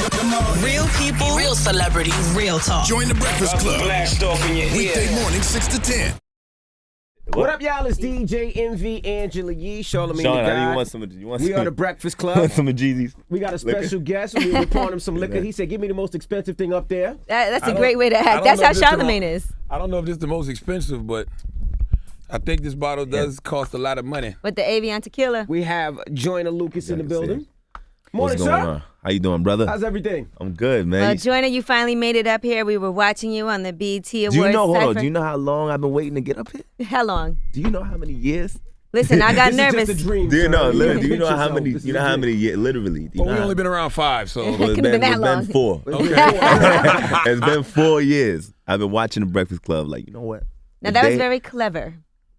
Real people, real celebrities, real talk. Join the Breakfast Club. Blast off in your ear. Weekday morning, 6 to 10. What up, y'all? It's DJ Envy, Angela Yee, Charlamagne Tha Sean, God. I didn't want some. You want We some, are the Breakfast Club. some of Jeezy's. We got a special guest. We were pouring him some liquor. He said, "Give me the most expensive thing up there." That's a great way to act. That's how Charlamagne is. I don't know if this is the most expensive, but I think this bottle does cost a lot of money. With the Avion tequila. We have Joyner Lucas in the building. What's Morning, going sir. on? How you doing, brother? How's everything? I'm good, man. Well, Joyner, you finally made it up here. We were watching you on the BET Awards. Do you know? Hold on. Cypher. Do you know how long I've been waiting to get up here? How long? Do you know how many years? Listen, I got This nervous. is just a dream, Do you sir. know? You Literally, can't do you know pinch how yourself. many? This You is know a how dream. many years? Literally. Well, we've only been around 5, so. Well, Couldn't have been that long. It's been 4. Okay. It's been 4 years. I've been watching the Breakfast Club. Like, you know what? Now, that was very clever.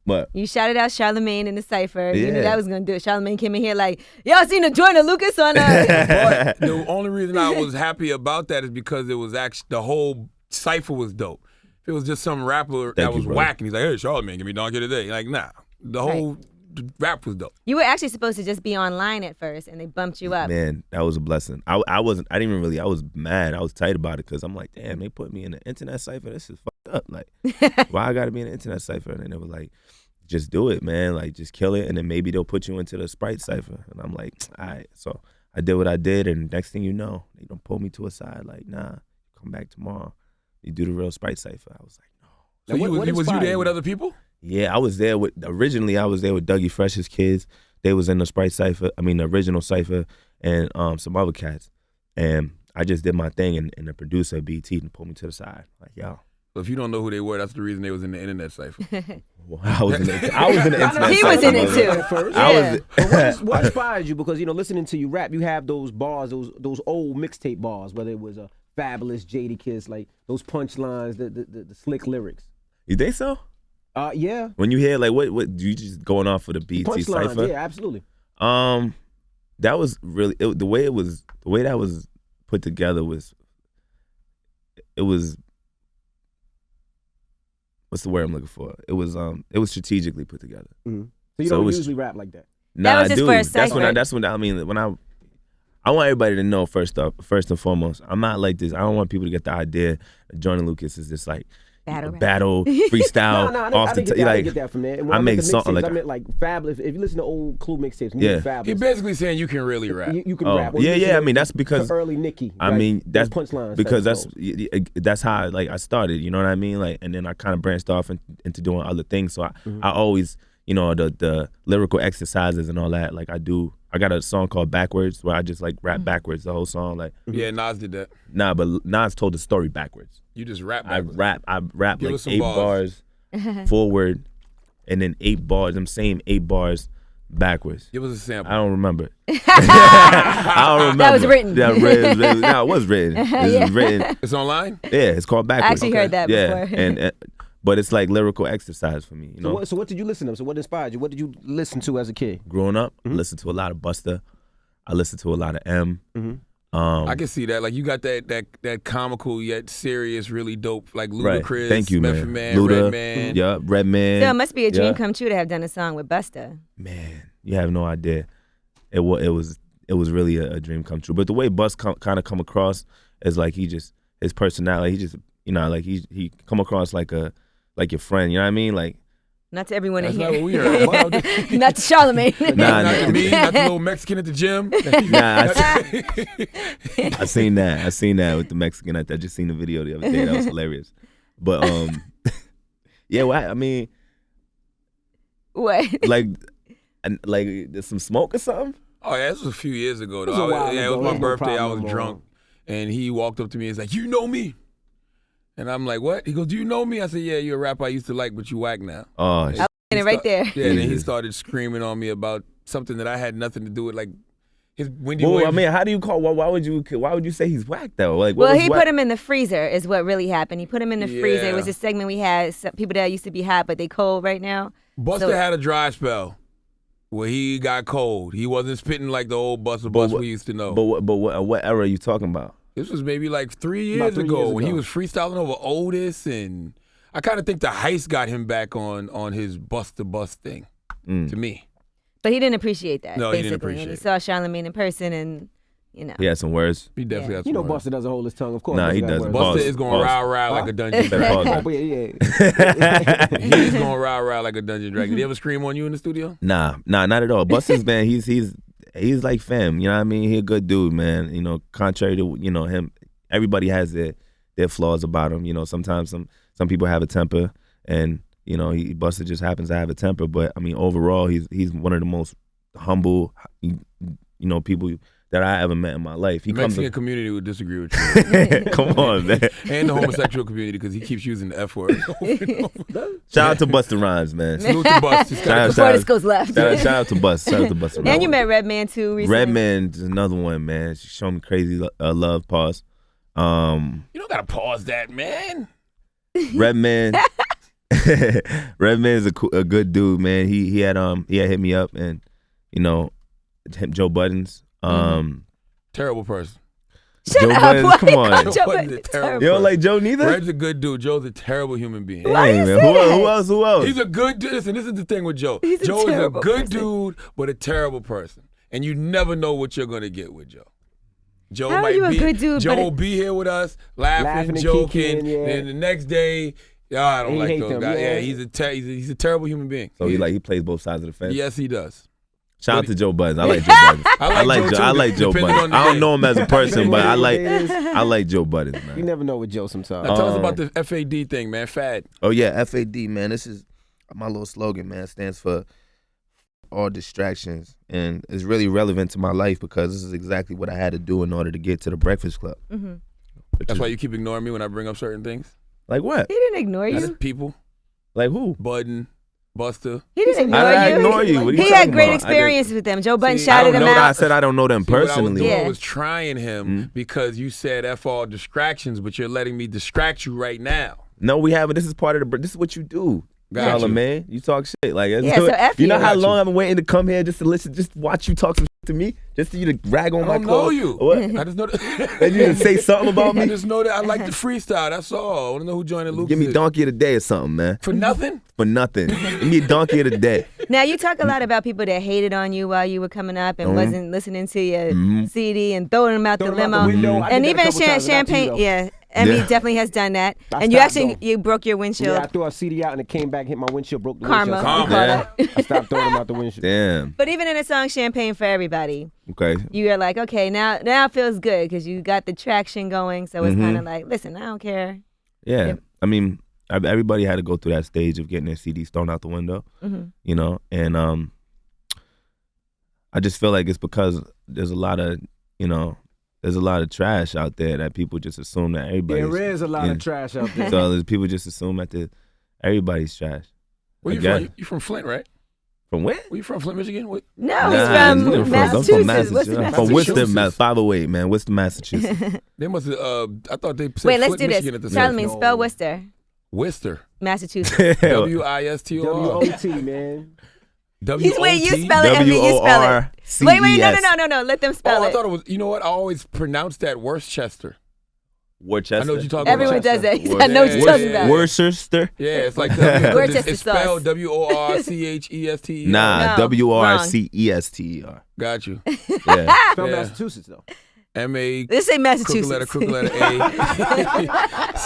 What? You shouted out Charlamagne in the cypher. You knew Yeah. that was going to do it. Charlamagne came in here like, y'all seen the Joyner Lucas on But the only reason I was happy about that is because it was actually, the whole cipher was dope. If it was just some rapper that was whack and he's like, hey, Charlamagne, give me Donkey today. Like, nah. The whole rap was dope. You were actually supposed to just be online at first, and they bumped you up. Man, that was a blessing. I didn't even really, I was mad. I was tight about it because I'm like, damn, they put me in the internet cipher. This is fucked up. Like, why I got to be in the internet cipher? And then they were like, just do it, man. Like, just kill it, and then maybe they'll put you into the Sprite cipher. And I'm like, all right. So I did what I did, and next thing you know, they don't pull me to a side. Like, nah, come back tomorrow. You do the real Sprite cipher. I was like, no. So What was you there inspired with you? other people? Yeah, I was there with, originally I was there with Dougie Fresh's kids. They was in the Sprite cipher, the original cipher, and some other cats. And I just did my thing, and the producer, BT, pulled me to the side. Like, yo. So if you don't know who they were, that's the reason they was in the internet cipher. Well, I was in the internet He cipher. was in it too. At first. I was. What inspired you? Because, listening to you rap, you have those bars, those old mixtape bars, whether it was a Fabulous, Jada Kiss, like those punchlines, the slick lyrics. You think so? Yeah. When you hear, like, what do you just going off for the BT Punchlines, cipher? yeah, absolutely. That was really, the way that was put together was, what's the word I'm looking for? It was strategically put together. Mm-hmm. So you don't usually rap like that? Nah, was his I do. first That's cipher. when I want everybody to know first and foremost, I'm not like this. I don't want people to get the idea that Joyner Lucas is just like battle freestyle off the I didn't get that from there. And when I make the something mixtapes, like I meant like Fabulous. If you listen to old Clue mixtapes, Yeah. Fabulous. He basically saying you can really rap. You can Oh, rap. Or yeah, you yeah. listen I mean, that's because to early Nicki. I right? mean, that's Those punchlines. because type that's how I started. You know what I mean? Like, and then I kind of branched off into doing other things. So I always, the lyrical exercises and all that. Like I got a song called Backwards where I just like rap backwards the whole song. Like, Yeah, Nas did that. nah, but Nas told the story backwards. You just rap I backwards. rap Give like us some 8 bars. bars forward, and then 8 bars. I'm saying 8 bars backwards. Give us a sample. I don't remember. I don't remember. That was written. Yeah, no, it was written. It's written. It's online? Yeah, it's called I Backwards. actually heard that Yeah, before. and but it's like lyrical exercise for me. You know, So what did you listen to? So what inspired you? What did you listen to as a kid? growing up, I listened to a lot of Busta. I listened to a lot of M. I can see that. Like, you got that comical yet serious, really dope, like Right. Ludacris, Thank you, Method man. Man, Luda, Redman. yeah, Redman. So it must be a dream yeah. come true to have done a song with Busta. Man, you have no idea. It was really a dream come true. But the way Bus kind of come across is like his personality. He just like he come across like your friend. You know what I mean? Like, Not to everyone That's in not here. what we heard. Not to Charlamagne. Nah, Not to me, not the little Mexican at the gym. nah, I seen that with the Mexican. I just seen the video the other day. That was hilarious. But yeah, well, I mean, What? like there's some smoke or something. Oh, yeah, this was a few years ago, was a though. while It ago. was my There's no birthday. I problem was no drunk. And he walked up to me and was like, you know me? And I'm like, what? He goes, do you know me? I said, yeah, you're a rapper I used to like, but you whack now. Oh, I it right there. Yeah, and then he started screaming on me about something that I had nothing to do with, like his Wendy well, I Williams. mean, how do you call? Why would you say he's whack though? Like, Well, he put him in the freezer is what really happened. He put him in the freezer. It Yeah. was a segment we had, some people that used to be hot, but they cold right now. Busta So- had a dry spell where he got cold. He wasn't spitting like the old Busta Bus we used to know. But what era are you talking about? This was maybe like 3 About years 3 ago years when he ago. was freestyling over Otis, and I kind of think the heist got him back on his Busta Bus thing. To me, But he didn't appreciate that. No, he didn't basically. appreciate And he it. saw Charlamagne in person and you know. He had some words. He definitely has You know, some words. Buster doesn't hold his tongue, of course. Nah, he got doesn't. words. Buster Pause, is going pause. rah-rah like a dungeon Better dragon. pause Oh, but yeah. He's going rah-rah like a dungeon dragon. Did he ever scream on you in the studio? Nah, not at all. Buster's man, he's like fam. You know what I mean? He a good dude, man. You know, contrary to him, everybody has their flaws about him. You know, sometimes some people have a temper, and Buster just happens to have a temper. But I mean, overall, he's one of the most humble, people that I ever met in my life. The Mexican community would disagree with you. Come on, man. And the homosexual community, because he keeps using the F word. Shout out to Busta Rhymes, man. Salute to Bust. Before this goes left. Shout out to Busta. Shout out to Busta Rhymes. And you met Redman too recently. Redman's another one, man. She showed me crazy love. Pause. You don't gotta pause that, man. Redman. Redman's a good dude, man. He had hit me up, and Joe Buttons. Terrible person. Joe Buttons, come on. Joe Buttons is a terrible You don't person. like Joe neither? Red's a good dude. Joe's a terrible human being. Hey, man. Who else? He's a good dude. Listen, this is the thing with Joe. Joe is a good dude, but a terrible person. And you never know what you're gonna get with Joe. Joe How are might you a be good dude, Joe but will be here with us, laughing and joking, kicking, yeah. and the next day, I don't You like hate those them, guys. yeah. Yeah, he's a terrible human being. So he plays both sides of the fence. Yes, he does. Shout out to Joe Buttons. I like Joe Buttons. I like Joe too, Buttons. depending on the I don't day. know him as a person, but I Depending on like Joe Buttons, man. You never know with Joe sometimes. Now tell us about the FAD thing, man. FAD. Oh yeah, FAD, man. This is my little slogan, man. It stands for all distractions, and it's really relevant to my life because this is exactly what I had to do in order to get to the Breakfast Club. Mm-hmm. That's why you keep ignoring me when I bring up certain things. Like what? He didn't ignore That's you. people. Like who? Budden, Buster. He didn't ignore I you. ignore you. What are you He talking had great about? experience with them. Joe Button See, I shouted don't him know that. I out. said I don't know them See, what I was personally. doing Yeah. was trying him because you said F all distractions, but you're letting me distract you right now. No, we haven't. This is part of the. This is what you do. Got you. Charlamagne, you talk shit. Like, Yeah, so F you know you. how Got long you. I've been waiting to come here just to listen, just watch you talk some shit to me, just for you to rag on I my don't know clothes. you. What? I just know that. And you didn't say something about I me? just know that I like the freestyle. That's all. I want to know who Joyner Lucas Give me is. donkey of the day or something, man. For nothing? For nothing. Give me a donkey of the day. Now you talk a lot about people that hated on you while you were coming up and wasn't listening to your CD and throwing them out the Throwing them limo. out the window. I And did that a even couple times, not to you, Champagne, though. yeah. Emmy Yeah. definitely has done that. I And you stopped, actually though. you broke your windshield. Yeah, I threw a CD out and it came back, hit my windshield, broke the Karma. windshield. You Karma. call Yeah. that. I stopped throwing them out the windshield. Damn. But even in the song Champagne for Everybody, Okay. you were like, okay, now it feels good because you got the traction going. So it's kind of like, listen, I don't care. Yeah. Yep. I mean, everybody had to go through that stage of getting their CDs thrown out the window, you know? And I just feel like it's because there's a lot of trash out there that people just assume that everybody's. There is a lot of trash out there. So people just assume that everybody's trash. Where you Again. from? You from Flint, right? From where? Where you from? Flint, Michigan? What? No, Nah, he's I'm from from Massachusetts. Massachusetts. I'm from Worcester, Massachusetts. 508, man. Worcester, Massachusetts. They must have, I thought they said Wait, let's Flint, do this. Michigan at the same Charlamagne, time. spell Worcester, Worcester. Massachusetts. W-I-S-T-O-R. W-O-T, man. He's wait, you W-O-T? spell it, Emmy, you spell it. Wait, no. Let them spell Oh, I it. thought it was, you know what? I always pronounce that Worcester. Worcester. I know what you're talking Everyone about. does that. I know what you're talking about. Worcester. Yeah, it's like Worcester it's sauce. spelled W-O-R-C-H-E-S-T-E-R. Nah, No, W-R-C-E-S-T-E-R. Got you. Yeah. From Yeah. Massachusetts, though. M-A, Let's say crooked Massachusetts. letter A.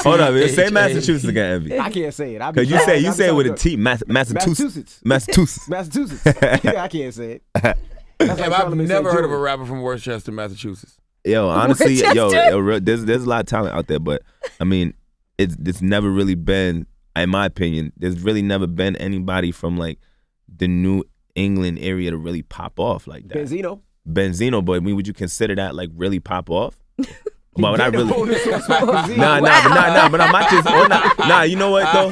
Hold up, say C-H-A. Massachusetts again, Envy. I can't say it. Because you say it with a T, Massachusetts. Massachusetts. Massachusetts. Yeah, I can't say it. That's Damn, like I've Charlamagne never said, heard of a Joe. rapper from Worcester, Massachusetts. Yo, honestly, Worcester? there's a lot of talent out there, but I mean, it's never really been, in my opinion, there's really never been anybody from like the New England area to really pop off like that. Benzino, but I mean, would you consider that like really pop off? But when I really, nah, but I'm not just, nah, you know what though?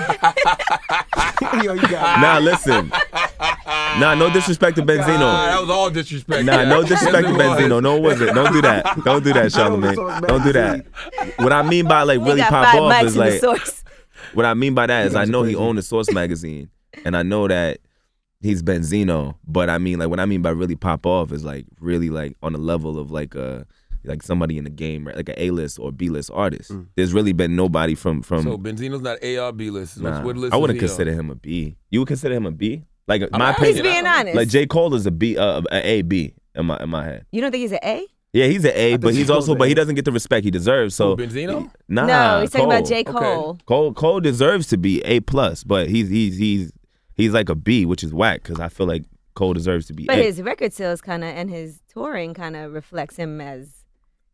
Yo, you got Nah, listen, no disrespect to Benzino. That was all disrespect. Nah, no disrespect to Yes, it was. Benzino. No, it wasn't. Don't do that. Don't do that, Charlamagne. Don't do that. What I mean by like He really got pop 5 off mics is in the like, source. what I mean by that is I know he owned the Source magazine, and I know that he's Benzino. But I mean, like, what I mean by really pop off is like really like on the level of like somebody in the game, right? Like an A-list or B-list artist. There's really been nobody from. So Benzino's not A or B list. Nah, What list I is wouldn't he on? consider him a B. You would consider him a B? Like my asking. He's opinion, being honest. like J. Cole is a B, an A B in my head. You don't think he's an A? Yeah, he's an A, but he's also, but he doesn't get the respect he deserves. So Benzino? Nah, No, he's talking about Cole. J. Cole. Okay. Cole deserves to be A+, but he's like a B, which is whack because I feel like Cole deserves to be But A. his record sales kind of and his touring kind of reflects him as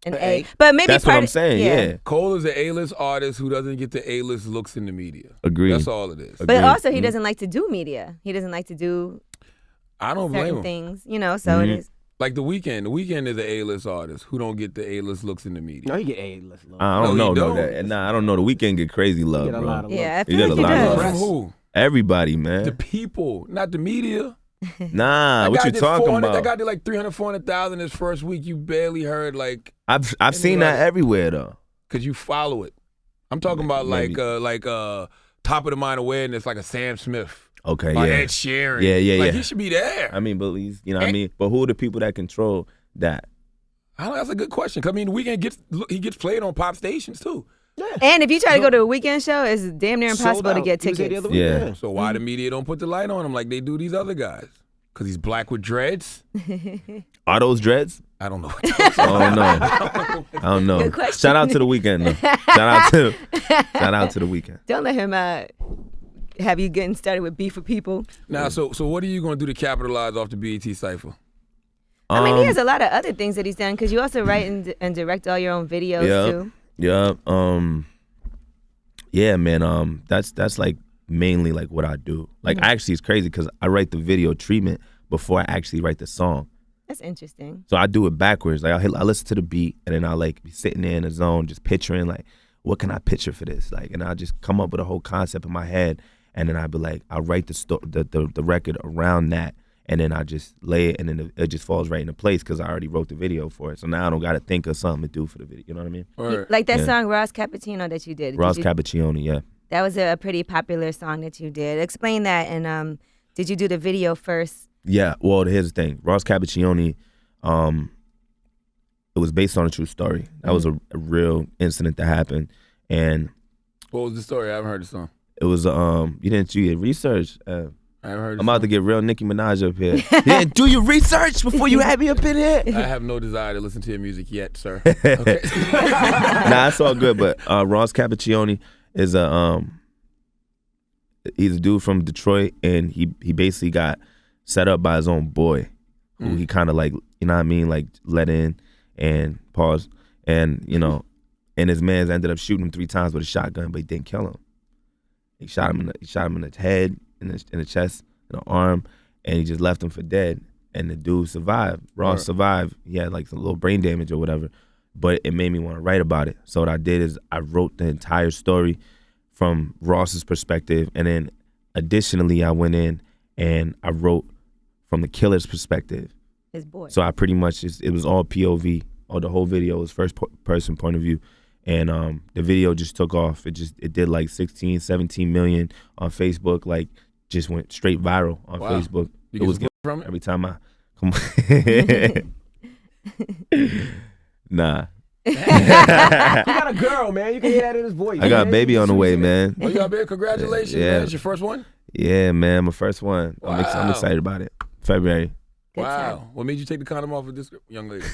an A. But maybe That's what I'm saying. Yeah. Cole is an A-list artist who doesn't get the A-list looks in the media. Agreed. That's all it is. But also, he doesn't like to do media. He doesn't like to do I don't blame certain him. things, you know. So it is. Like The Weeknd. The Weeknd is an A-list artist who don't get the A-list looks in the media. No, he get A-list love. I don't No, know he though. don't. Nah, I don't know. The Weeknd get crazy love, He get a lot bro. of Yeah, I love. He feel got like a he lot of does. love. From who? Everybody, man. The people, not the media. Nah, That what guy you did talking 400 about? That guy did like 300, 400,000 his first week. You barely heard like, I've seen that everywhere though. because you follow it. I'm talking about Maybe. like top of the mind awareness, like a Sam Smith. Okay, Or yeah. Ed Sheeran. Yeah. Like he should be there. I mean, but he's, you know what I mean? But who are the people that control that? I don't know, that's a good question. 'Cause I mean, The Weeknd gets played on pop stations too. And if you try to go to a weekend show, it's damn near impossible Sold to out. get He was there the tickets. other week, Yeah. So why the media don't put the light on him like they do these other guys? Because he's black with dreads? Are those dreads? I don't know. I don't know. Good question. Shout out to The Weeknd though. Shout out to The Weeknd. Don't let him have you getting started with beef with people. Now, so what are you going to do to capitalize off the BET Cypher? I mean, he has a lot of other things that he's done because you also write and direct all your own videos too. Yeah. Yeah, man. That's like mainly like what I do. Like actually, it's crazy because I write the video treatment before I actually write the song. That's interesting. So I do it backwards. Like I listen to the beat and then I like be sitting there in the zone, just picturing like, what can I picture for this? Like, and I just come up with a whole concept in my head, and then I be like, I'll write the record around that, and then I just lay it, and then it just falls right into place because I already wrote the video for it. So now I don't got to think of something to do for the video. You know what I mean? Like that Yeah. song Ross Cappuccino that you did. Ross Cappuccino, yeah. That was a pretty popular song that you did. Explain that, and did you do the video first? Yeah, well, here's the thing. Ross Cappuccino, it was based on a true story. That was a real incident that happened. And What was the story? I haven't heard the song. it was, you didn't do your research. I haven't heard the I'm about song. to get real Nicki Minaj up here. You didn't do your research before you had me up in here. I have no desire to listen to your music yet, sir. Okay. Nah, it's all good. But Ross Cappuccino is he's a dude from Detroit, and he basically got set up by his own boy, who he kind of like, you know what I mean, like let in and pause, and you know, and his man's ended up shooting him 3 times with a shotgun, but he didn't kill him. He shot him in the head, in the chest, in the arm, and he just left him for dead. And the dude survived. Ross survived. He had like some little brain damage or whatever, but it made me want to write about it. So what I did is I wrote the entire story from Ross's perspective, and then additionally I went in and I wrote from the killer's perspective. His boy. So I pretty much it was all POV. Or the whole video was first person point of view, and the video just took off. It did like 16, 17 million on Facebook. Like just went straight viral on Facebook. You It get was support from it? every time I come on. Nah, You got a girl, man. You can hear that in his voice. I got a man. baby on the way, man. Oh, you got big? Congratulations, Yeah. man. It's your first one? Yeah, man, my first one. I'm Wow. excited about it. February. Good Wow. time. What made you take the condom off of this young lady?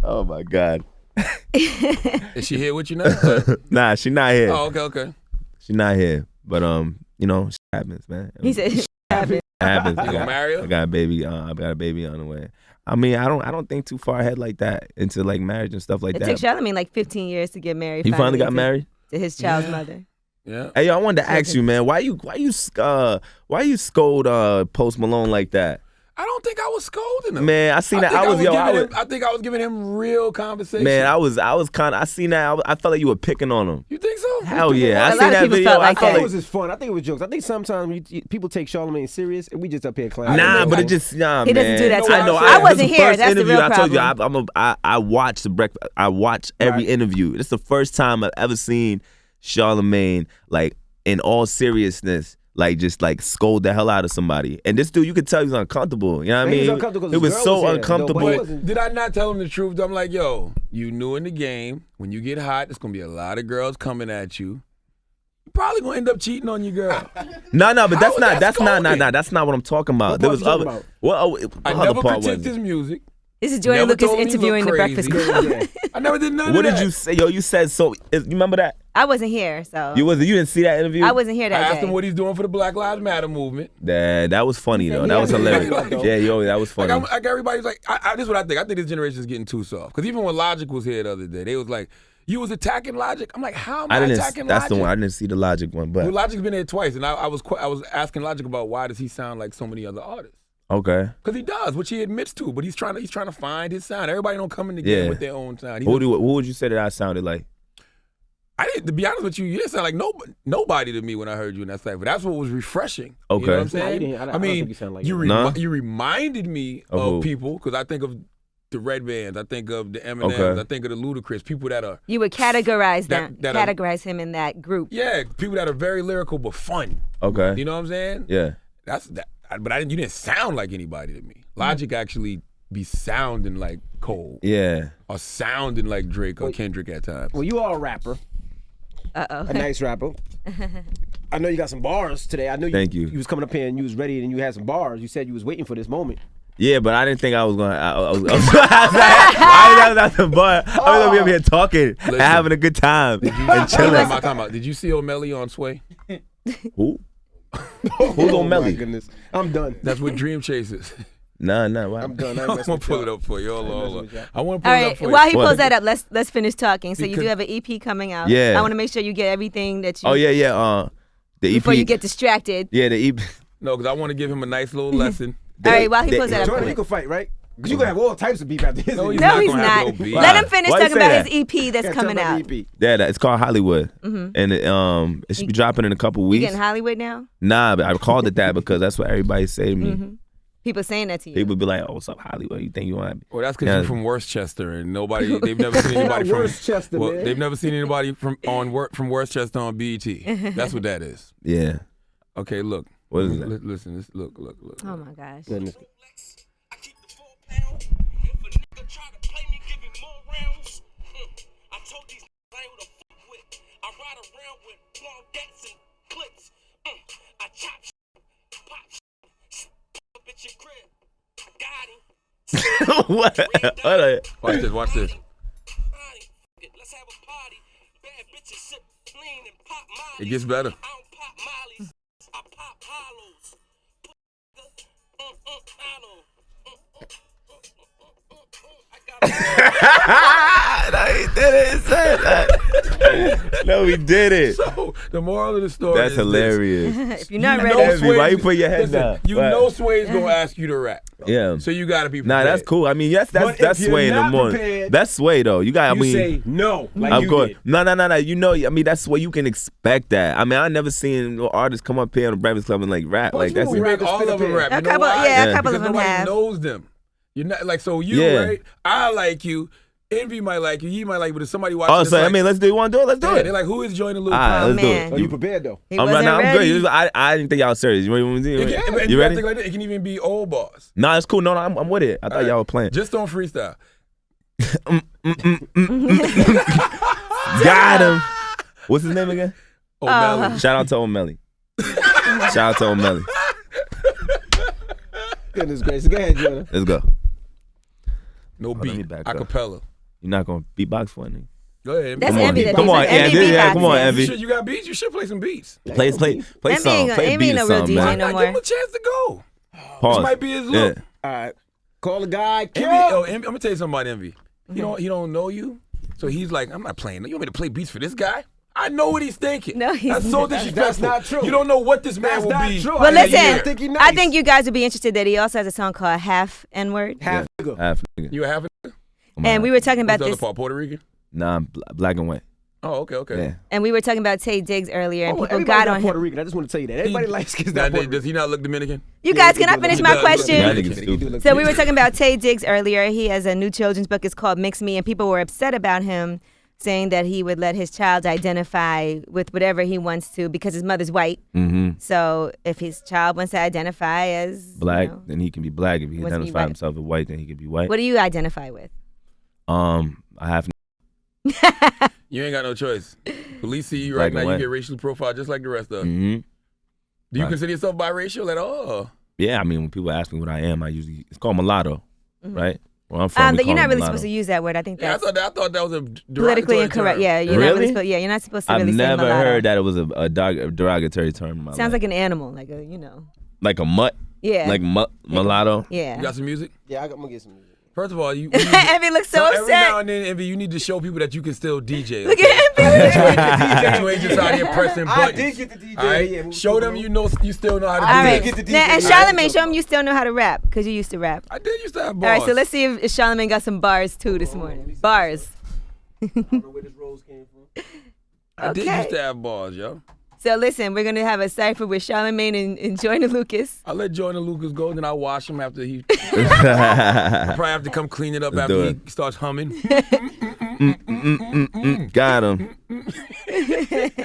Oh my God. Is she here with you now? Nah, she not here. Oh, okay. She not here. But you know, shit happens, man. He said, It happens. You gonna marry her? I got a baby. I got a baby on the way. I mean, I don't think too far ahead like that into like marriage and stuff like it that. took Charlamagne like 15 years to get married. He finally got to- married. to his child's mother. Yeah. Hey, yo, I wanted to ask you, man, why you scold Post Malone like that? I don't think I was scolding him. Man, I seen that. think I think I was giving him real conversation. man, I was kind of. I seen that. I felt like you were picking on him. You think so? Hell yeah, I A seen lot of that people video. felt like I think that. it was just fun. I think it was jokes. I think sometimes people take Charlamagne serious, and we just up here clowning. Nah, know. but it just nah, He man. doesn't do that to I know. us. I this wasn't the here. first That's the interview. real I told you, problem. I watched the breakfast. I watch every interview. It's the first time I've ever seen Charlamagne like in all seriousness, like just like scold the hell out of somebody. And this dude, you could tell he's uncomfortable. You know what I He was mean? uncomfortable 'cause It his was girl so was here. uncomfortable. Nobody But wasn't- did I not tell him the truth? I'm like, yo, you new in the game. When you get hot, there's gonna be a lot of girls coming at you. probably gonna end up cheating on your girl. No, but that's How not. is that That's not. scolding? That's not what I'm talking about. What There part was you talking other. about? What I other never part was critiqued it? his music. This is Joyner Never Lucas told him he interviewing the looked Breakfast crazy. Club. Yeah. I never did none What of did that. you say? Yo, you said so. You remember that? I wasn't here, so You didn't see that interview? I wasn't here I that asked day. him what he's doing for the Black Lives Matter movement. That was funny though. Yeah, That was yeah, hilarious. yeah. Yeah, yo, that was funny. Like everybody's like, this is what I think. I think this generation is getting too soft. Because even when Logic was here the other day, they was like, you was attacking Logic. I'm like, how am I attacking That's Logic? the one. I didn't see the Logic one, but Well, Logic's been here twice, and I was asking Logic about why does he sound like so many other artists. okay. Because he does, which he admits to, but he's trying to find his sound. Everybody don't come in the game Yeah. with their own sound. Who would you say that I sounded like? I didn't, to be honest with you didn't sound like nobody to me when I heard you in that cypher. That's what was refreshing. Okay. You know what I'm Nah, you saying? didn't. I don't mean, think you sound like you, that. Nah? you reminded me Of who? of people, because I think of the Red Bands, I think of the Eminems, Okay. I think of the Ludacris, people that are, You would categorize That- categorize him in that group. yeah, people that are very lyrical but fun. Okay. You know what I'm saying? Yeah. That's that. But you didn't sound like anybody to me. Logic actually be sounding like Cole Yeah. or sounding like Drake or Kendrick at times. Well, you are a rapper, Uh-oh. a nice rapper. I know you got some bars today. I know Thank you. You was coming up here and you was ready and you had some bars. You said you was waiting for this moment. Yeah, but I didn't think I was gonna. I was at the bar. I was gonna be up here talking and having a good time and chilling. Time out. Did you see O'Malley on Sway? Who? Who's on Oh my Melly? goodness, I'm done. That's what Dream Chasers. Nah. Why? I'm done. I I'm ain't messing gonna with pull y'all. it up for you. Hold on. messing with y'all. I want to pull All it up right, for you. while he What? pulls that up, let's finish talking. So you Because- do have an EP coming out. Yeah. I want to make sure you get everything that you Oh yeah. The EP. before you get distracted. Yeah, the EP. No, because I want to give him a nice little lesson. All right, while he pulls that up. Jordan, we can fight, right? Because you gonna have all types of beef after this. No, You No, not he's gonna have not. no beef. Let him finish Why you talking say about that? his EP that's can't tell coming about out. the EP. Yeah, it's called Hollywood, and it should be dropping in a couple You weeks. getting Hollywood now? Nah, but I called it that because that's what everybody say to me. People saying that to you. People be like, "Oh, what's up, Hollywood? You think you want?" Well, that's because Yeah. you're from Worcester, and they've never seen anybody from Worcester, man. They've never seen anybody from Worcester on BET. That's what that is. Yeah. Okay, look. What is that? Listen, look. Oh my gosh. Goodness. I keep the 4 pound. If a nigga try to play me, give him more rounds. I told these niggas I ain't who to fuck with. I ride around with Blondettes and clips. I chop shit, pop shit, up at your crib. Got him. What? Hold on. Watch this. Let's have a party. Bad bitches sip lean and pop molly. It gets better. I don't pop mollies. I pop hollows. No, he didn't say that. No, he did it. So the moral of the story That's is hilarious. If you're not You ready, know Envy, why you put your head listen, down? You What? know Sway's gonna ask you to rap. Yeah. So you gotta be Nah, prepared. that's cool. I mean, yes, But that's if you're Sway in the not morning. prepared, That's Sway though. You got. I You mean, say no, like of you course. did. No. You know, I mean, that's what you can expect. That. I mean, I never seen no artists come up here on the Breakfast Club and like rap. Bunch Like that's. of We people make rappers all spit of up them here. rap. A You know couple- why? yeah, a Yeah. couple Because of them nobody have. knows them. You're not like so you Yeah. right. I like you. Envy might like you. He might like you. But if somebody watching, Oh, this, so I like, mean, let's do. You want to do it? Let's do yeah, it. they're like, who is Joyner Lucas? All right, Oh, let's do man. it. Oh, you prepared though? he I'm wasn't right now. I'm ready. good. I didn't think y'all was serious. And You ready? Think like that. It can even be old bars. Nah, it's cool. No, I'm with it. I thought y'all were playing. Just don't freestyle. Got him. What's his name again? O'Malley. Shout out to O'Malley. Shout out to O'Malley. Goodness gracious. Go ahead, Jordan. Let's go. No let me beat. back up. Acapella. You're not gonna beatbox for it. Go ahead. That's Come on. Envy that Come does on, that. Envy, Envy yeah, come on, beatboxes. Envy. You got beats. You should play some beats. Play Envy some. ain't Play Envy beat ain't or no real something, DJ man. no Give more. him a chance to go. Pause. This might be his look. Yeah. All right. Call the guy. Envy, Kill. Envy, I'm gonna tell you something about Envy. He don't know you, so he's like, I'm not playing. You want me to play beats for this guy? I know what he's thinking. No, he's that's so not. disrespectful. That's not true. You don't know what this man That's will not be. true. Well, in a listen, year. think he I nice. think you guys would be interested that he also has a song called Half N-Word. Half nigga. Half nigga. You have it? And we were talking What's about the other this, part? Puerto Rican? Nah, I'm black and white. Oh, okay. Yeah. and we were talking about Tay Diggs earlier, and Oh, people everybody got not on Puerto him. Rican. I just want to tell you that. Everybody likes kids Now, that Puerto does he not look Dominican? You guys, can I finish He my does. question? Yeah, I think it's stupid. So we were talking about Tay Diggs earlier. He has a new children's book. It's called Mix Me, and people were upset about him, saying that he would let his child identify with whatever he wants to because his mother's white. Mm-hmm. So if his child wants to identify as Black, you know, then he can be black. If he Wants to be identify white. himself as white, then he can be white. what do you identify with? I have. You ain't got no choice. Police see you right Black and now, you white. get racially profiled just like the rest of them. Mm-hmm. Do you Right. consider yourself biracial at all? Yeah, I mean, when people ask me what I am, it's called mulatto, right? Where I'm from, we You're call not it really mulatto. supposed to use that word. I think Yeah, that's I thought that was a politically derogatory incorrect. term. Yeah, you're not Really? really supposed. Yeah, you're not supposed to I've really say never mulatto. heard that it was a derogatory term in my Sounds life. like an animal, like a Like a mutt? Yeah. Like mulatto? Yeah. You got some music? Yeah, I'm gonna get some music. First of all, you Envy looks so every now upset. and then, Envy, you need to show people that you can still DJ. Look okay? at Envy. That you ain't just out here pressing buttons. I did get the DJ. All right? Yeah, Show them you still know how to All do right. this. get the Now, DJ. and Charlamagne, show him you still know how to rap because you used to rap. I did used to have All bars. right, so let's see if Charlamagne got some bars too this morning. Bars. I don't know where this rose came from. I did Okay. used to have bars, yo. So listen, we're gonna have a cipher with Charlamagne and Joyner Lucas. I let Joyner Lucas go, then I wash him after he. I probably have to come clean it up Let's after do he it. starts humming. Got him.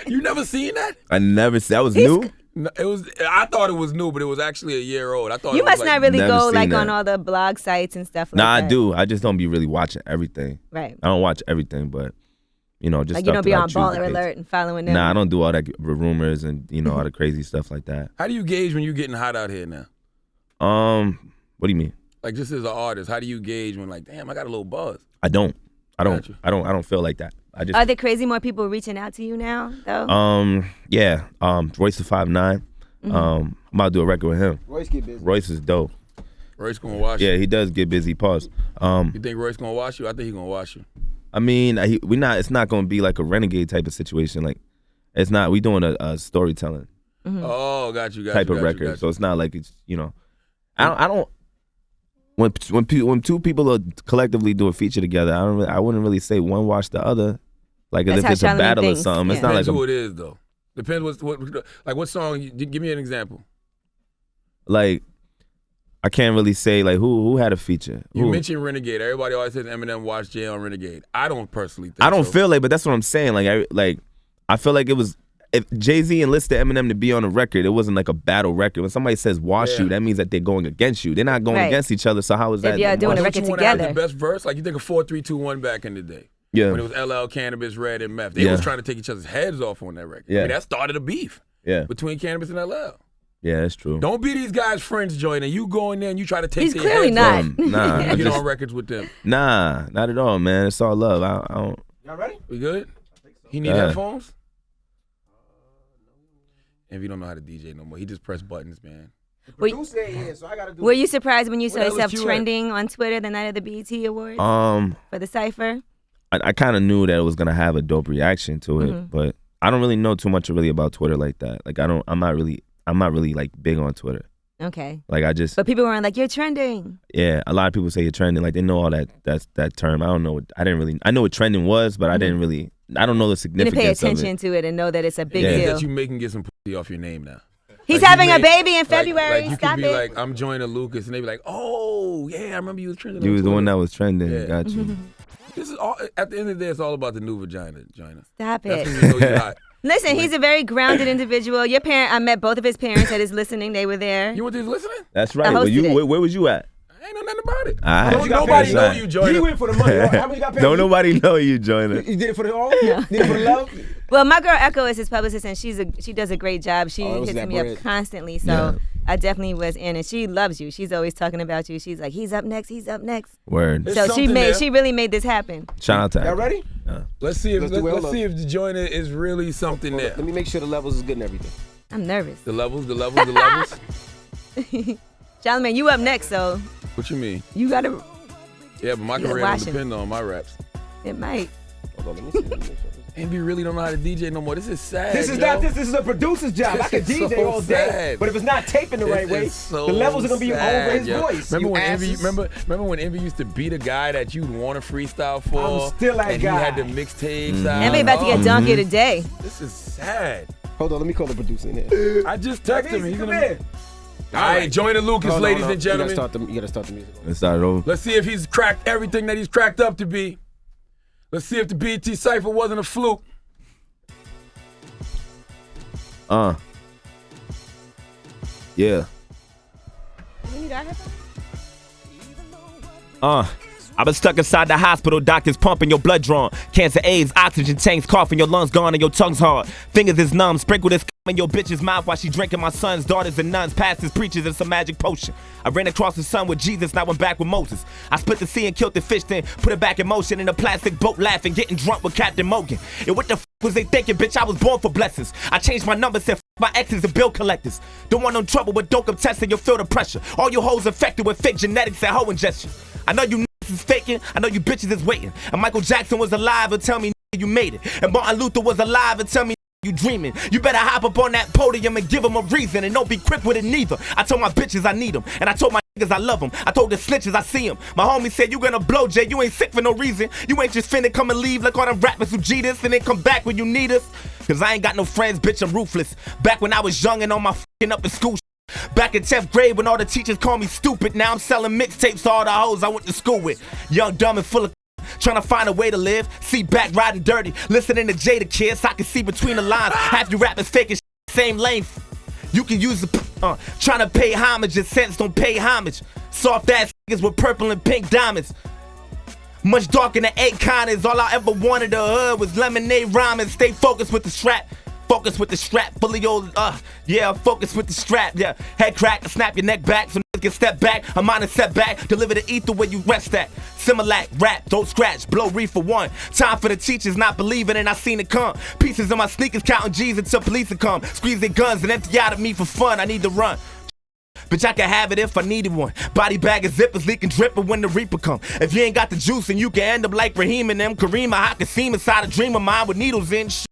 You never seen that? I never said that was new. No, it was. I thought it was new, but it was actually a year old. I thought You it was must like, not really Never go seen like that. on all the blog sites and stuff like Nah, that. I do. I just don't be really watching everything. Right. I don't watch everything, but just Like you stuff don't be that I on choose to Baller pay Alert and following them. Nah, I don't do all that rumors and all the crazy stuff like that. How do you gauge when you're getting hot out here now? What do you mean? Like just as an artist, how do you gauge when like, damn, I got a little buzz? I don't Gotcha. I don't feel like that. I just Are there crazy more people reaching out to you now though? yeah. Royce the 5'9". I'm about to do a record with him. Royce get busy. Royce is dope. Royce gonna wash you. Yeah, he does get busy. Pause. You think Royce gonna wash you? I think he gonna wash you. I mean, it's not gonna be like a renegade type of situation. Like, it's not. We doing a storytelling Oh, got you. type of record, so it's not like it's I don't. When two people are collectively do a feature together, I wouldn't really say one watch the other. Like as That's if it's a how Charlamagne battle thinks, or something. It's yeah. not Depends like who it is though. Depends what song. Give me an example. like I can't really say like who had a feature. You Who? mentioned Renegade. Everybody always says Eminem watched Jay on Renegade. I don't personally think I don't so. feel like, but that's what I'm saying. I feel like it was. If Jay-Z enlisted Eminem to be on a record, it wasn't like a battle record. When somebody says "wash Yeah. you," that means that they're going against you. They're not going Right. against each other. So how is that? If y'all doing a Don't record you wanna have together. the best verse? Like you think of 4, 3, 2, 1 back in the day. Yeah. When it was LL, Cannabis, Red, and Meth. They Yeah. was trying to take each other's heads off on that record. I Yeah. mean, that started a beef Yeah. between Cannabis and LL. Yeah, that's true. Don't be these guys' friends, Joyner. You go in there and you try to take He's their clearly heads not. off. Nah, I And get just- on records with them. nah, not at all, man. It's all love. I don't. Y'all ready? We good? He need Yeah. headphones? If you don't know how to DJ no more, he just press buttons, man. Were, Producer ain't here, so I gotta do were you surprised when you saw What else yourself you at? trending on Twitter the night of the BET Awards for the cipher? I kind of knew that it was gonna have a dope reaction to it, but I don't really know too much really about Twitter like that. Like I'm not really like big on Twitter. Okay. Like I just But people were like, you're trending. yeah. A lot of people say you're trending. Like they know all that term. I don't know. I know what trending was, but I didn't really. I don't know the You didn't pay significance of attention it. to it and know that it's a big Yeah. deal. That you making get some pussy off your name now. He's Like, having you a made- baby in February. Like you Stop could be it. like, I'm Joyner Lucas, and they be like, oh yeah, I remember you was trending. You on was the one Twitter. that was trending. Yeah. Got you. This is all. At the end of the day, it's all about the new vagina, Joyner. Stop That's it. when you know you're hot. Listen, he's a very grounded individual. Your parent, I met both of his parents that is listening. They were there. You want these listening? That's I right. Well, hosted it. where was you at? I ain't know nothing about it. All right. Don't nobody know you, He Joyner. went for the money. How much you got paid? Don't nobody know you, Joyner. You did it for the all? Did it for the love? Well, my girl Echo is his publicist, and she does a great job. She Oh, it was hits that me bread. up constantly, so Yeah. I definitely was in, and she loves you. She's always talking about you. She's like, he's up next. He's up next. Word. There's So something there. she really made this happen. Shout out to Y'all her. ready? Let's see if Let's do it. let's Hold see if the Joyner is really something Hold there. up. Let me make sure the levels is good and everything. I'm nervous. The levels. Charlamagne, you up next, so What you mean? you gotta. Yeah, but my You career watch don't him. depend on my raps. It might. Hold on, let me see. Let me make sure. And we really don't know how to DJ no more. This is sad. This is yo. not this. This is a producer's job. I This can is DJ so all day, sad. but if it's not taping the right This way, is so the levels are gonna be sad, over his yo. voice. Remember you when Envy? asses. Remember when Envy used to beat a guy that you'd want to freestyle for? I'm still that and guy. he had the mixtapes out. Envy about to get donkey today. This is sad. Hold on, let me call the producer in there. I just texted him. He's Come gonna. in. All right, Joyner Lucas, Hold on, ladies hold on. and gentlemen. You gotta start the music. Let's start it over. Let's see if he's cracked everything that he's cracked up to be. Let's see if the BT Cypher wasn't a fluke. Yeah. I was stuck inside the hospital, doctors pumping your blood drawn. Cancer, AIDS, oxygen tanks, coughing, your lungs gone and your tongue's hard. Fingers is numb, sprinkle this in your bitch's mouth while she drinking my sons, daughters, and nuns, pastors, preachers, and some magic potion. I ran across the sun with Jesus, now I'm back with Moses. I split the sea and killed the fish, then put it back in motion in a plastic boat, laughing, getting drunk with Captain Morgan. And what the was they thinking, bitch? I was born for blessings. I changed my number, said my exes and bill collectors. Don't want no trouble with dope testing, you'll feel the pressure. All you hoes infected with fake genetics and hoe ingestion. I know you is faking, I know you bitches is waiting. And Michael Jackson was alive and tell me you made it. And Martin Luther was alive and tell me you dreaming. You better hop up on that podium and give them a reason, and don't be quick with it neither. I told my bitches I need them, and I told my niggas I love them. I told the snitches I see them. My homie said you gonna blow, Jay, you ain't sick for no reason. You ain't just finna come and leave like all them rappers who cheat us and then come back when you need us. Cause I ain't got no friends, bitch, I'm ruthless. Back when I was young and on my fucking up in school. Back in 10th grade when all the teachers called me stupid. Now I'm selling mixtapes to all the hoes I went to school with. Young, dumb, and full of trying to find a way to live. See back riding dirty, listening to Jada Kids. I can see between the lines. Half you rappers faking same length. You can use the trying to pay homage. Your sense don't pay homage. Soft ass niggas with purple and pink diamonds. Much darker than Akon is. All I ever wanted to hood was lemonade rhyming. Stay focused with the strap. Focus with the strap, fully old, yeah, focus with the strap, yeah. Head crack, snap your neck back, so niggas can step back. I'm on a setback, deliver the ether where you rest at. Similac, rap, don't scratch, blow reefer one. Time for the teachers not believing, and I seen it come. Pieces of my sneakers counting G's until police will come. Squeeze their guns and empty out of me for fun, I need to run. Bitch, I can have it if I needed one. Body bag of zippers leaking dripping when the reaper come. If you ain't got the juice, and you can end up like Raheem and them. Kareem, I can see inside a dream of mine with needles in shit.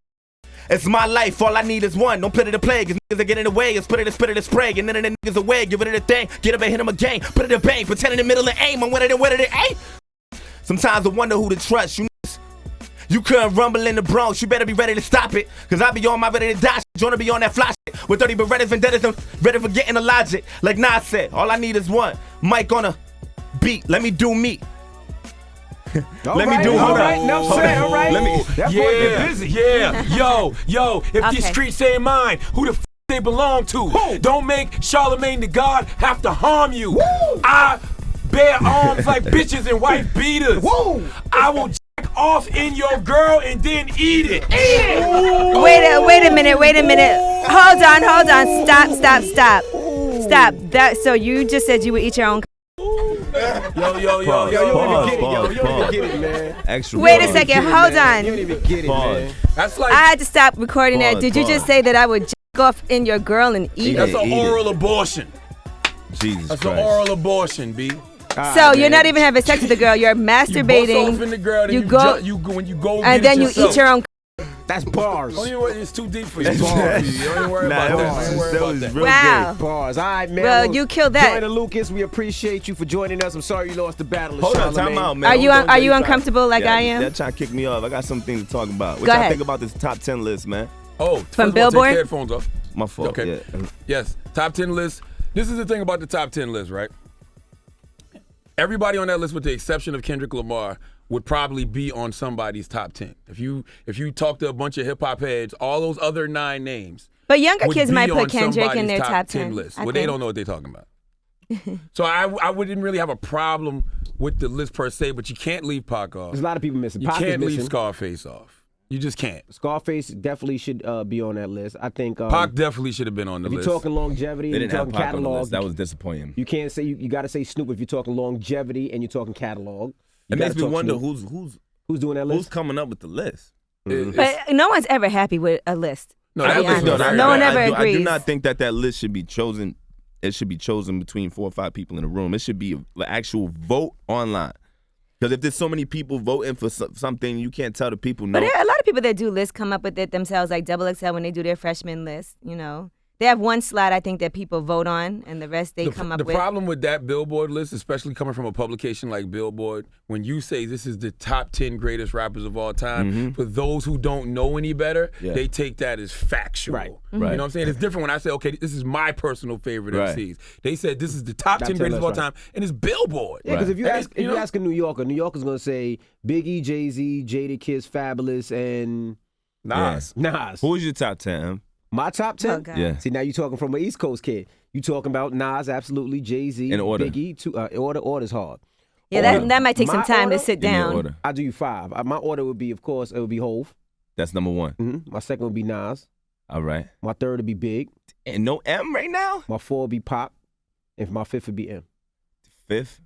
It's my life, all I need is one. Don't put it in play, cause niggas are getting away. It's put it in spray, and then the niggas away. Give it a thing, get up and hit him again. Put it in bang, pretend in the middle and aim. I'm winning it, aim. Sometimes I wonder who to trust. You couldn't rumble in the Bronx, you better be ready to stop it. Cause I be on my ready to die shit. Joyner be on that fly shit. With 30 Berettas, vendettas, and ready for getting the logic. Like Nas said, all I need is one. Mic on a beat, let me do me. Let me do all right. Let me. That boy get busy. Yeah, yo. If these streets ain't mine, who the f they belong to? Who? Don't make Charlamagne Tha God have to harm you. Woo. I bear arms like bitches and wife beaters. Woo. I will jack off in your girl and then eat it. Wait a minute. Hold on. Stop. That. So you just said you would eat your own. Yo. You don't even get it, man. Extra. Wait a second, hold on. You don't even get it, man. That's like I had to stop recording that. Did you just say that I would jack off in your girl and eat that's it? an oral abortion. Jesus That's Christ. an oral abortion, B. So you're not even having sex with the girl. You're masturbating. You bust off in the girl, then you go when you go and get then you yourself. eat your own. That's bars. Don't even worry, it's too deep for you. Bars. Don't even worry about that. That was real Wow. good. Bars. All right, man. Well, you killed that. Joyner Lucas, we appreciate you for joining us. I'm sorry you lost the battle. Hold on, Charlamagne. time out, man. Are you uncomfortable like I am? They're trying to kick me off. I got something to talk about. What Go y'all ahead. think about this top 10 list, man? Oh, From first of all, Billboard? take your headphones off. My fault. Okay. Yeah. Yes, top 10 list. This is the thing about the top 10 list, right? Everybody on that list, with the exception of Kendrick Lamar, would probably be on somebody's top 10. If you talk to a bunch of hip hop heads, all those other 9 names. But younger would kids be might on put Kendrick in somebody's their top 10 list. I Well, they think. don't know what they're talking about. So I wouldn't really have a problem with the list per se, but you can't leave Pac off. There's a lot of people missing. You Pac is can't leave missing. Scarface off. You just can't. Scarface definitely should be on that list. I think. Pac definitely should have been on the if list. you're talking longevity, They and didn't you're have talking Pac on the catalog. list. That was disappointing. You can't say you got to say Snoop if you're talking longevity and you're talking catalog. It makes me wonder who's doing that list. who's coming up with the list. But no one's ever happy with a list. No, I'll that be list honest. was No one very ever bad. I do agrees. not think that list should be chosen. It should be chosen between 4 or 5 people in a room. It should be an actual vote online. Because if there's so many people voting for something, you can't tell the people no. But there are a lot of people that do lists come up with it themselves, like XXL when they do their freshman list. You know, they have one slot I think that people vote on, and the rest they come up with. The problem with that Billboard list, especially coming from a publication like Billboard, when you say this is the top 10 greatest rappers of all time, for those who don't know any better, they take that as factual. Right. You know what I'm saying? It's different when I say, okay, this is my personal favorite MCs. They said this is the top 10 greatest of all time, and it's Billboard. Yeah, because if you And ask a New Yorker, New Yorker's gonna say Biggie, Jay-Z, Jadakiss, Fabulous, and Nas. Who's your top 10? My top 10? Oh, God. Yeah. See, now you're talking from an East Coast kid. You talking about Nas, absolutely, Jay-Z, In order. Biggie, order's hard. Yeah, that might take some My time order? to sit Give me an down. order. I'll do you 5. My order would be, of course, it would be Hove. That's number 1. My second would be Nas. All right. My third would be Big. And no M right now? My 4 would be Pop. And my 5th would be M. 5th?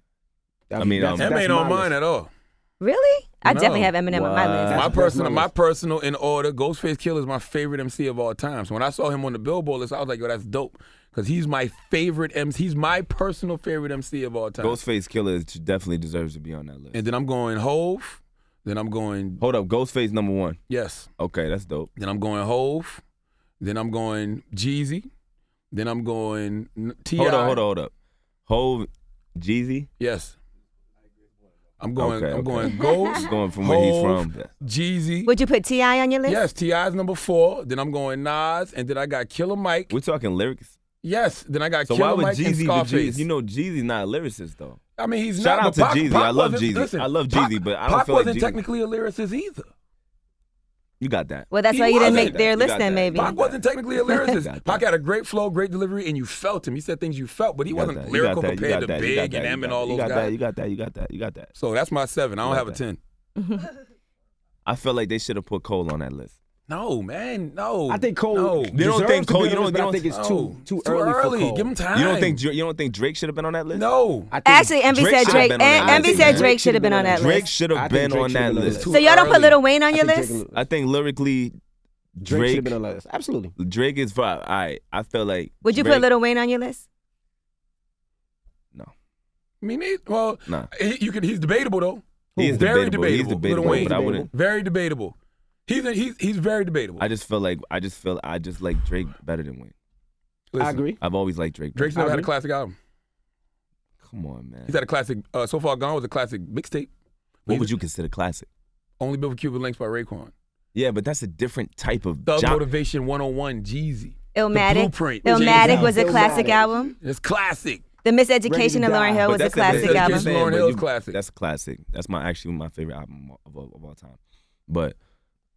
That's- I mean, that's- Em that's ain't on my mine list. at all. Really? I No. definitely have Eminem on my list. That's My personal in order, Ghostface Killah is my favorite MC of all time. So when I saw him on the Billboard list, I was like, yo, that's dope. Because he's my favorite MC. He's my personal favorite MC of all time. Ghostface Killah definitely deserves to be on that list. And then I'm going Hove. Then I'm going, Hold up, Ghostface number 1. yes. Okay, that's dope. Then I'm going Hove. Then I'm going Jeezy. Then I'm going T.I. Hold up. Hove, Jeezy. Yes. I'm going Okay, okay. Ghost. He's going from where he's Hove, from. Jeezy. Would you put T.I. on your list? Yes, T.I.'s number 4. Then I'm going Nas. And then I got Killer Mike. We're talking lyrics. Yes. Then I got So why Killer would Mike and Jeezy be Scarface. Jeezy? You know Jeezy's not a lyricist though. I mean, he's Shout not. out but to Jeezy. Pac I love wasn't- Jeezy. Listen, I love Pac- Jeezy, but I don't Pac feel like wasn't Jeezy. technically a lyricist either. You got that. Well, that's He why you didn't wasn't. make their You list got then, that. maybe. Pac wasn't technically a lyricist. Got that. Pac had a great flow, great delivery, and you felt him. He said things you felt, but he You got wasn't that. lyrical You got that. compared to You got Big that. and M and all those You got guys. that. You got that. You got that. You got that. So that's my 7. I don't You have a got 10. I feel like they should have put Cole on that list. No, man, no. I think Cole. No. You don't think Cole- you don't- But I you think don't- it's No. too It's early for Cole. Give him time. You don't think Drake should have been on that list? No. I think Actually, Envy Drake said should've Drake. been on that Envy list. said Drake Drake should have been on that Drake list. should I have think been Drake on should've that been on list. that So y'all don't put early. Lil Wayne on your I think list? Drake I think lyrically, should have Drake been on that list. Absolutely. Drake is fine. I feel like. Would you Drake, put Lil Wayne on your list? No. I mean, well, Nah. he's debatable though. He is Very debatable. He's debatable. debatable, Lil Wayne's but I wouldn't. Very debatable. He's very debatable. I just like Drake better than Wayne. Listen, I agree. I've always liked Drake. Drake's better. never had a classic album. Come on, man. He's had a classic. So Far Gone was a classic mixtape. What would you consider classic? Only Built for Cuban Links by Raekwon. Yeah, but that's a different type of Thug genre. Motivation 101, Jeezy. Illmatic. Blueprint. Illmatic Jay-Z. was a classic Illmatic. album. It's classic. The Miseducation of Lauryn Hill But was a that's classic Miseducation album. of Lauryn Hill is you- classic. That's a classic. That's actually my favorite album of all time. But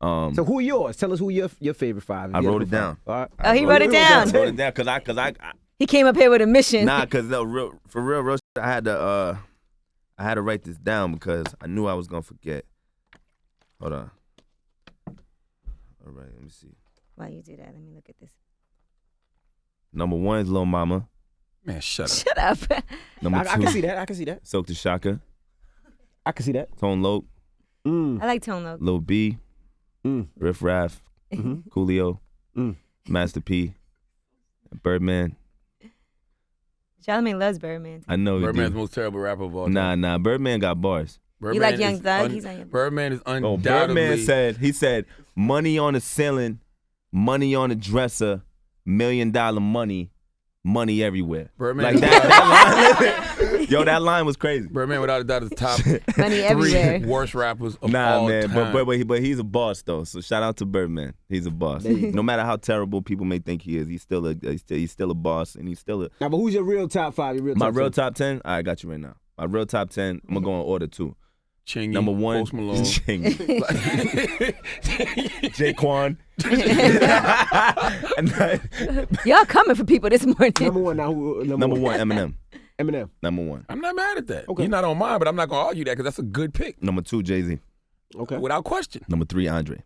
So who are yours? Tell us who your favorite 5 is. I You wrote have it the down. 5. All right. Oh, he wrote it down. I wrote it down because I He came up here with a mission. nah, because for real, I had to write this down because I knew I was gonna forget. Hold on. All right, let me see. Why you do that? Let me look at this. Number 1 is Lil Mama. Man, shut up. Shut up. Number I 2, can see that. I can see that. Silk the Shaka, I can see that. Tone Loc, I like Tone Loc. Lil B, Mm. Riff Raff, Coolio, Mm. Master P, Birdman. Charlamagne loves Birdman. I know you Birdman's the do. most terrible rapper of all time. Nah, Birdman got bars. Birdman like Young is Thug? He's on Young Thug. Birdman is Oh, undoubtedly. Birdman said, money on the ceiling, money on the dresser, $1 million money everywhere. Birdman Like is that line, yo, that line was crazy. Birdman without a doubt is top Money 3 everywhere. worst rappers of Nah, all man, time. but he's a boss though. So shout out to Birdman. He's a boss. No matter how terrible people may think he is, he's still a boss, and he's still a. Now, but who's your real top 5? Your real My top real 10? top 10. I got you right now. My real top 10. I'm gonna go in order too. Chingy, Number 1, Post Malone. Chingy. Jaquan. Y'all coming for people this morning. Number 1 now. Who, Number 1, Eminem. Eminem. Number 1. I'm not mad at that. Okay. He's not on mine, but I'm not gonna argue that because that's a good pick, Number 2, Jay-Z. Okay. without question. Number 3, Andre.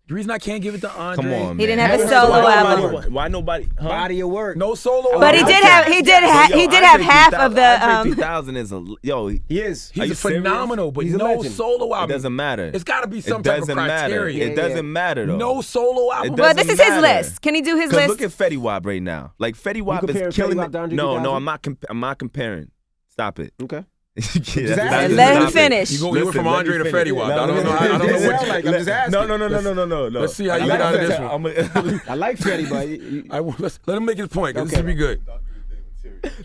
The reason I can't give it to Andre. Come on, man. He didn't have a Why solo nobody- album. Why nobody? Huh? Body of work. No solo. But he album. did have he did have Yo, he did have Andre half 3000 of the Andre 3000 is a yo. It He is. Are you He's serious? phenomenal, but He's a no legend. solo album. doesn't matter. It's got to be some It type of doesn't matter. criteria. It doesn't matter though. No solo album. It Well, doesn't this is his matter. list. Can he do his Cause list? look at Fetty Wap right now. Like Fetty Wap comparing is killing Fetty Wap it. to Andre No, 3000? I'm not comparing. Stop it. Okay. That's Let him stop it. finish. You went from Andre to Fetty Wap. I don't know. I don't know It sound what. like I'm just asking. No. Let's see how you get out of this one. I like Fetty, but Let him make his point. 'Cause this Okay. should be good.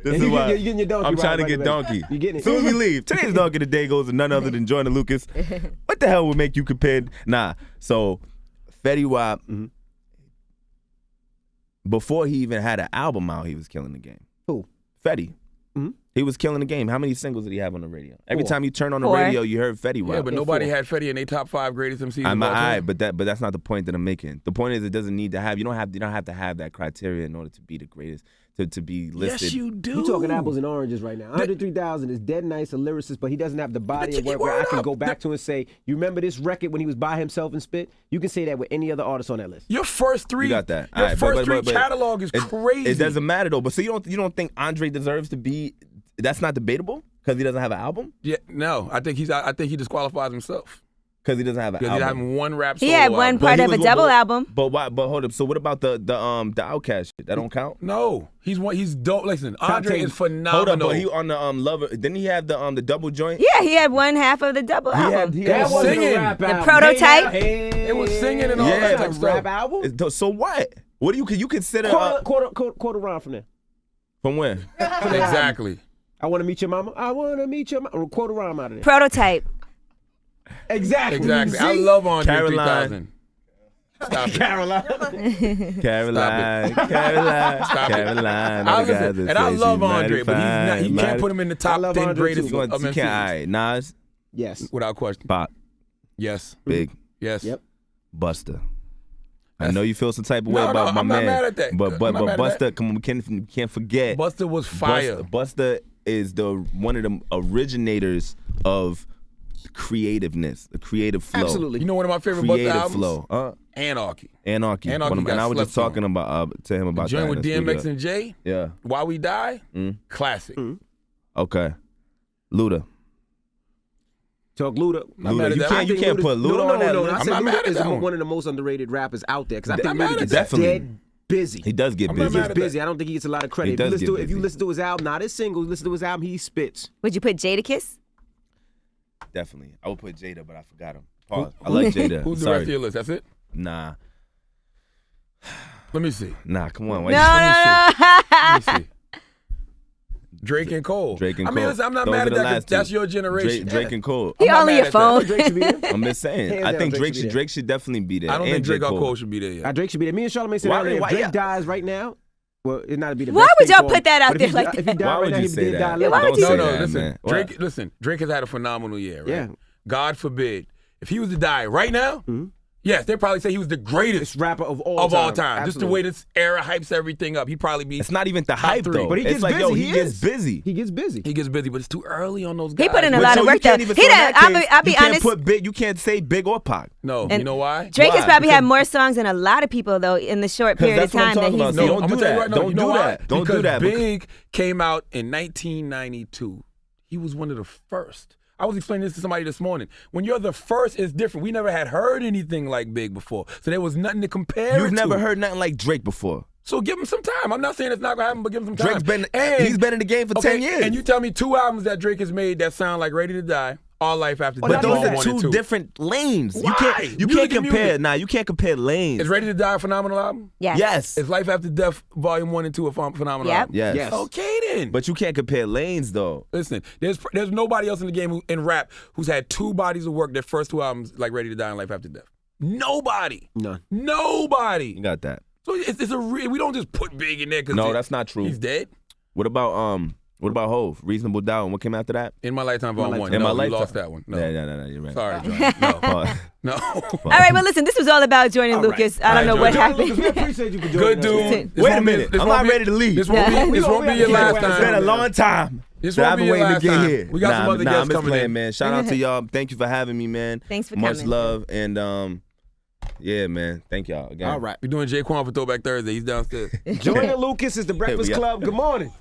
This is why you're getting your donkey I'm right, trying to right, get right. donkey. You getting it. As soon as we leave, today's donkey of the day goes to none other than Joyner Lucas. What the hell would make you compared? Nah. So Fetty Wap, before he even had an album out, he was killing the game. Who? Fetty. Mhm. He was killing the game. How many singles did he have on the radio? Every 4. time you turn on the 4. radio, you heard Fetty Wap. Yeah, but nobody had Fetty in their top 5 greatest MCs. I'm of all all right, time. but that's not the point that I'm making. The point is, it doesn't need to have. You don't have to have that criteria in order to be the greatest. to be listed. Yes, you do. You talking apples and oranges right now. 103,000 is dead nice, a lyricist, but he doesn't have the body of work where I can go back to and say, you remember this record when he was by himself and spit? You can say that with any other artist on that list. Your first three, You got that. Your All right, first but three catalog is crazy. It doesn't matter though. But so you don't think Andre deserves to be? That's not debatable because he doesn't have an album. Yeah, no. I think he disqualifies himself. Because he doesn't have an Because he album. having one rap He solo had one album. part of a double album. But why? But hold up. So what about the Outkast shit? That don't count. No, he's dope. Listen, Andre is phenomenal. Hold up, but he on the Lover. Didn't he have the double joint? Yeah, he had one half of the double album. He That had wasn't singing. a rap The album. prototype. It was singing and all Yeah, that it's type a of rap stuff. album? So what? What do you consider? Quarter round from there. From where? Exactly. I want to meet your mama. I want to meet your mama. Quarter round out of there. Prototype. Exactly. I love Andre Caroline. 3000. Stop it. Caroline. Caroline. Stop Caroline. I listen, and I love Andre, but he can't put him in the top love 10 Andre greatest too. All of MCs. right, Nas, Yes. Without question. Pop, Yes. Big, Yes. Yep. Buster. I know you feel some type of way No, about my I'm not man, mad at that. but I'm not mad at Buster, that. come on, we can't forget. Buster was fire. Buster is one of the originators of creativeness, the creative flow. Absolutely. You know one of my favorite Buster Creative albums? flow. Anarchy. Anarchy. Anarchy And got I was just slept talking about to him about Joint that. with in the DMX studio. and Jay. Yeah. Why We Die. Classic. Okay. Luda. Talk Luda. Not mad at You that. can't, you can't put Luda on that No, list. I I'm said not mad Luda at is that one. one of the most underrated rappers out there because I I'm think not Luda mad at gets that. Definitely. dead busy. He does get I'm busy. not He mad gets at that. busy. I don't think he gets a lot of credit. He does get If you busy. listen to his album, not his singles, listen to his album, he spits. Would you put Jadakiss? Definitely. I would put Jada, but I forgot him. Pause. I like Jada. Who's the Sorry. rest of your list? That's it? Nah. Let me see. Nah, come on. No, no. Let me see. Drake and Cole. Drake and I mean, Cole. listen, I'm not Those mad are at the that 'cause last two. that's your generation. Drake and Cole. He I'm not only mad your at that. phone. Drake should be there. I'm just saying. Hands I down, think Drake should be there. Drake should definitely be there. I don't And think Drake J. or Cole should be there yet. Drake should be there. Me and Charlamagne said Why- earlier, why if Drake y'all- dies right now, well, it's not to be the Why best would thing y'all for him, put that out but there if he like di- that? If he died Why right would now, you he say did that? die Why living. would Don't you say No, that, listen. man. Drake has had a phenomenal year, right? Yeah. God forbid. If he was to die right now, yes, they'd probably say he was the greatest Rapper of all time. Just the way this era hypes everything up. He'd probably be. It's not even the Top hype, three. though. But he It's gets like, busy. yo, he gets is. busy. He gets busy. He gets busy, but it's too early on those guys. He put in a But lot so of you work though. can't even- He so in done. that case, I'll be you can't honest. put Big. You can't say Big or Pac. No, And you know why? Drake has Why? probably had Because- more songs than a lot of people though in the short period of that's what I'm time that talking he's. about. No, Don't I'm do gonna tell you that. right now. Don't You know do why? that. Don't do Because that. Big came out in 1992. He was one of the first. I was explaining this to somebody this morning. When you're the first, it's different. We never had heard anything like Big before, so there was nothing to compare. You've it never to. heard nothing like Drake before. So give him some time. I'm not saying it's not gonna happen, but give him some time. Drake's been And- he's been in the game for 10 years. And you tell me 2 albums that Drake has made that sound like Ready to Die, All Life After but Death, those Vol. are 1 and two 2. different lanes. Why? You can't Music and compare. music. Nah, you can't compare lanes. Is Ready to Die a phenomenal album? Yes. Yes. Is Life After Death Volume 1 and 2 a phenomenal Yep. album? Yes. Yes. Okay then. But you can't compare lanes though. Listen, there's nobody else in the game in rap who's had 2 bodies of work, their first 2 albums, like Ready to Die and Life After Death. Nobody. None. Nobody. You got that. So we don't just put Big in there because No, that's not true. He's dead. What about Hov? Reasonable Doubt. And what came after that? In My Lifetime Volume 1. In No, My you Lifetime. lost that one. No. No, you're right. Sorry, John. No. Pause. No. All right, well, listen, this was all about Joyner Lucas. I don't know what happened. We appreciate you for joining Good us. dude. This Wait a won't be- minute. this I'm won't not be- ready to leave. This won't be your last It's been a time. long time. This that won't I've be been your waiting to last get time. here. We got some other I'm guests just coming playing, in. man. Shout out to y'all. Thank you for having me, man. Thanks for Much coming. love and yeah, man. Thank y'all again. All right. We're doing Jay Quan for Throwback Thursday. He's downstairs. Joyner Lucas is the Breakfast got- Club. Good morning.